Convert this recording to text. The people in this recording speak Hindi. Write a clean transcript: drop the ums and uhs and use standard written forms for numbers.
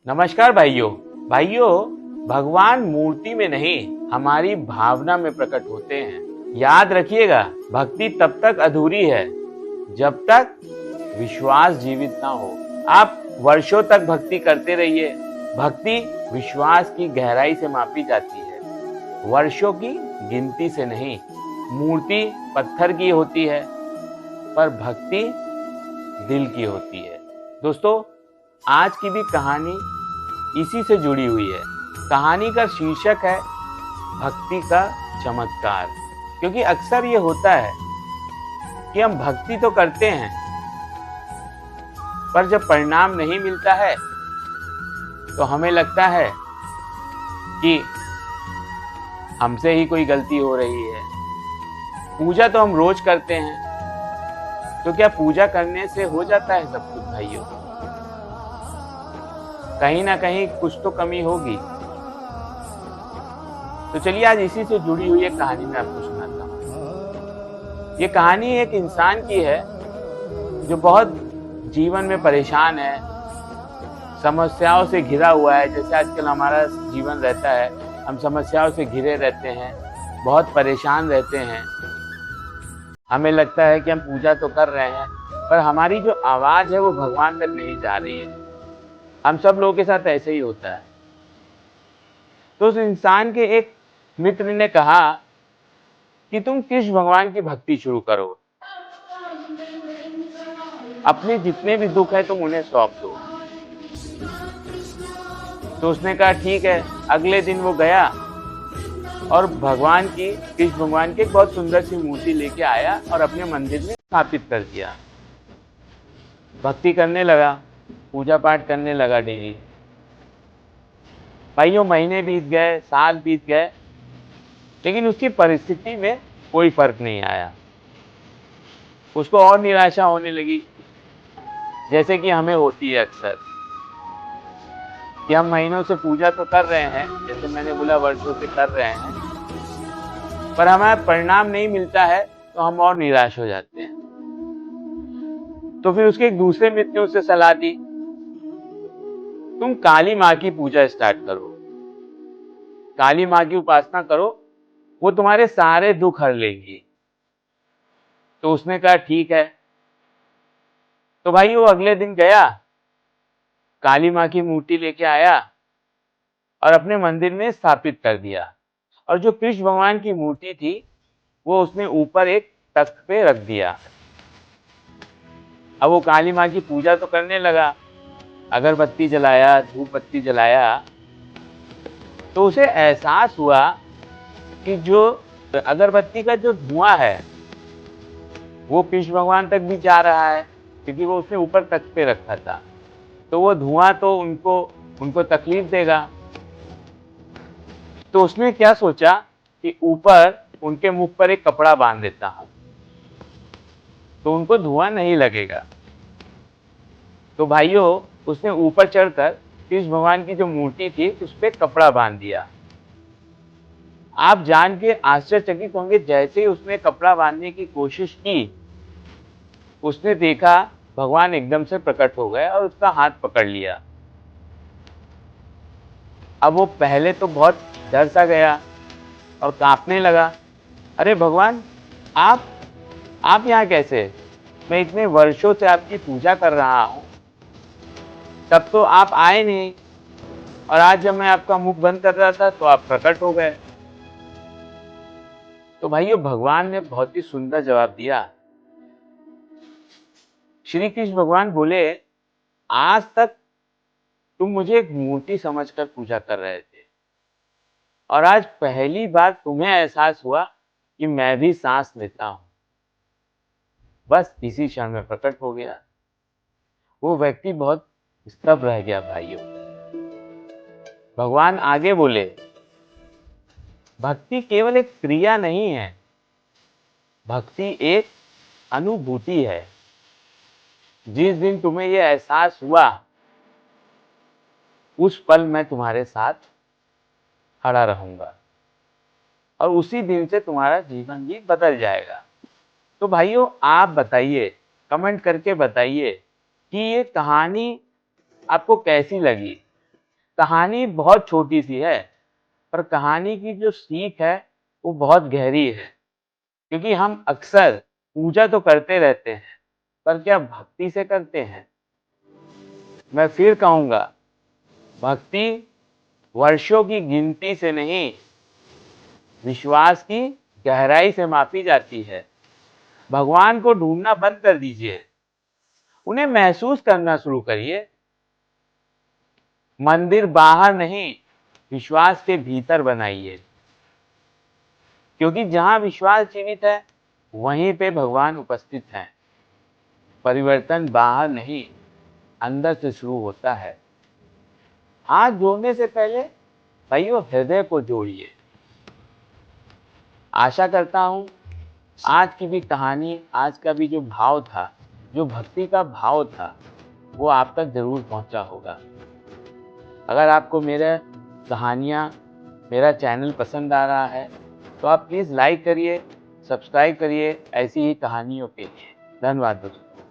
नमस्कार भाइयों। भाइयों, भगवान मूर्ति में नहीं हमारी भावना में प्रकट होते हैं। याद रखिएगा, भक्ति तब तक अधूरी है जब तक विश्वास जीवित ना हो। आप वर्षों तक भक्ति करते रहिए। भक्ति विश्वास की गहराई से मापी जाती है, वर्षों की गिनती से नहीं। मूर्ति पत्थर की होती है पर भक्ति दिल की होती है। दोस्तों, आज की भी कहानी इसी से जुड़ी हुई है। कहानी का शीर्षक है भक्ति का चमत्कार। क्योंकि अक्सर ये होता है कि हम भक्ति तो करते हैं, पर जब परिणाम नहीं मिलता है तो हमें लगता है कि हमसे ही कोई गलती हो रही है। पूजा तो हम रोज करते हैं, तो क्या पूजा करने से हो जाता है सब कुछ? भाइयों, कहीं ना कहीं कुछ तो कमी होगी। तो चलिए आज इसी से जुड़ी हुई एक कहानी मैं आपको सुनाता हूँ। ये कहानी एक इंसान की है जो बहुत जीवन में परेशान है, समस्याओं से घिरा हुआ है। जैसे आजकल हमारा जीवन रहता है, हम समस्याओं से घिरे रहते हैं, बहुत परेशान रहते हैं। हमें लगता है कि हम पूजा तो कर रहे हैं, पर हमारी जो आवाज है वो भगवान तक नहीं जा रही है। हम सब लोगों के साथ ऐसे ही होता है। तो उस इंसान के एक मित्र ने कहा कि तुम कृष्ण भगवान की भक्ति शुरू करो, अपने जितने भी दुख है तुम उन्हें सौंप दो। तो उसने कहा ठीक है। अगले दिन वो गया और भगवान की, कृष्ण भगवान की एक बहुत सुंदर सी मूर्ति लेके आया और अपने मंदिर में स्थापित कर दिया। भक्ति करने लगा, पूजा पाठ करने लगा डेली। भाइयों, महीने बीत गए, साल बीत गए, लेकिन उसकी परिस्थिति में कोई फर्क नहीं आया। उसको और निराशा होने लगी, जैसे कि हमें होती है अक्सर, कि हम महीनों से पूजा तो कर रहे हैं, जैसे मैंने बोला वर्षों से कर रहे हैं, पर हमें परिणाम नहीं मिलता है तो हम और निराश हो जाते हैं। तो फिर उसके एक दूसरे मित्र ने उसे सलाह दी, तुम काली माँ की पूजा स्टार्ट करो, काली माँ की उपासना करो, वो तुम्हारे सारे दुख हर लेगी। तो उसने कहा ठीक है। तो भाई वो अगले दिन गया, काली माँ की मूर्ति लेके आया और अपने मंदिर में स्थापित कर दिया। और जो कृष्ण भगवान की मूर्ति थी वो उसने ऊपर एक तख्त पे रख दिया। अब वो काली माँ की पूजा तो करने लगा, अगरबत्ती जलाया, धूप बत्ती जलाया। तो उसे एहसास हुआ कि जो अगरबत्ती का जो धुआं है वो कृष्ण भगवान तक भी जा रहा है, क्योंकि वो उसने ऊपर तख्त पे रखा था। तो वो धुआं तो उनको तकलीफ देगा। तो उसने क्या सोचा कि ऊपर उनके मुख पर एक कपड़ा बांध देता हूं, तो उनको धुआं नहीं लगेगा। तो भाइयों, उसने ऊपर चढ़कर कृष्ण भगवान की जो मूर्ति थी उस पर कपड़ा बांध दिया। आप जान के आश्चर्यचकित होंगे, जैसे ही उसने कपड़ा बांधने की कोशिश की, उसने देखा भगवान एकदम से प्रकट हो गए और उसका हाथ पकड़ लिया। अब वो पहले तो बहुत डर सा गया और कांपने लगा। अरे भगवान, आप यहाँ कैसे? मैं इतने वर्षों से आपकी पूजा कर रहा हूँ, तब तो आप आए नहीं, और आज जब मैं आपका मुख बंद कर रहा था तो आप प्रकट हो गए। तो भाइयों, भगवान ने बहुत ही सुंदर जवाब दिया। श्री कृष्ण भगवान बोले, आज तक तुम मुझे एक मूर्ति समझकर पूजा कर रहे थे, और आज पहली बार तुम्हें एहसास हुआ कि मैं भी सांस लेता हूं। बस इसी क्षण में प्रकट हो गया। वो व्यक्ति बहुत स्तब्ध रह गया। भाइयों, भगवान आगे बोले, भक्ति केवल एक क्रिया नहीं है, भक्ति एक अनुभूति है। जिस दिन तुम्हें यह एहसास हुआ, उस पल मैं तुम्हारे साथ खड़ा रहूंगा, और उसी दिन से तुम्हारा जीवन भी बदल जाएगा। तो भाइयों, आप बताइए, कमेंट करके बताइए कि ये कहानी आपको कैसी लगी। कहानी बहुत छोटी सी है, पर कहानी की जो सीख है वो बहुत गहरी है। क्योंकि हम अक्सर पूजा तो करते रहते हैं, पर क्या भक्ति से करते हैं? मैं फिर कहूँगा, भक्ति वर्षों की गिनती से नहीं, विश्वास की गहराई से मापी जाती है। भगवान को ढूंढना बंद कर दीजिए, उन्हें महसूस करना शुरू करिए। मंदिर बाहर नहीं, विश्वास के भीतर बनाइए, क्योंकि जहां विश्वास जीवित है वहीं पे भगवान उपस्थित हैं। परिवर्तन बाहर नहीं, अंदर से शुरू होता है। हाथ जोड़ने से पहले भाइयों हृदय को जोड़िए। आशा करता हूँ आज की भी कहानी, आज का भी जो भाव था, जो भक्ति का भाव था, वो आप तक जरूर पहुंचा होगा। अगर आपको मेरा कहानियाँ, मेरा चैनल पसंद आ रहा है तो आप प्लीज़ लाइक करिए, सब्सक्राइब करिए ऐसी ही कहानियों के लिए। धन्यवाद दोस्तों।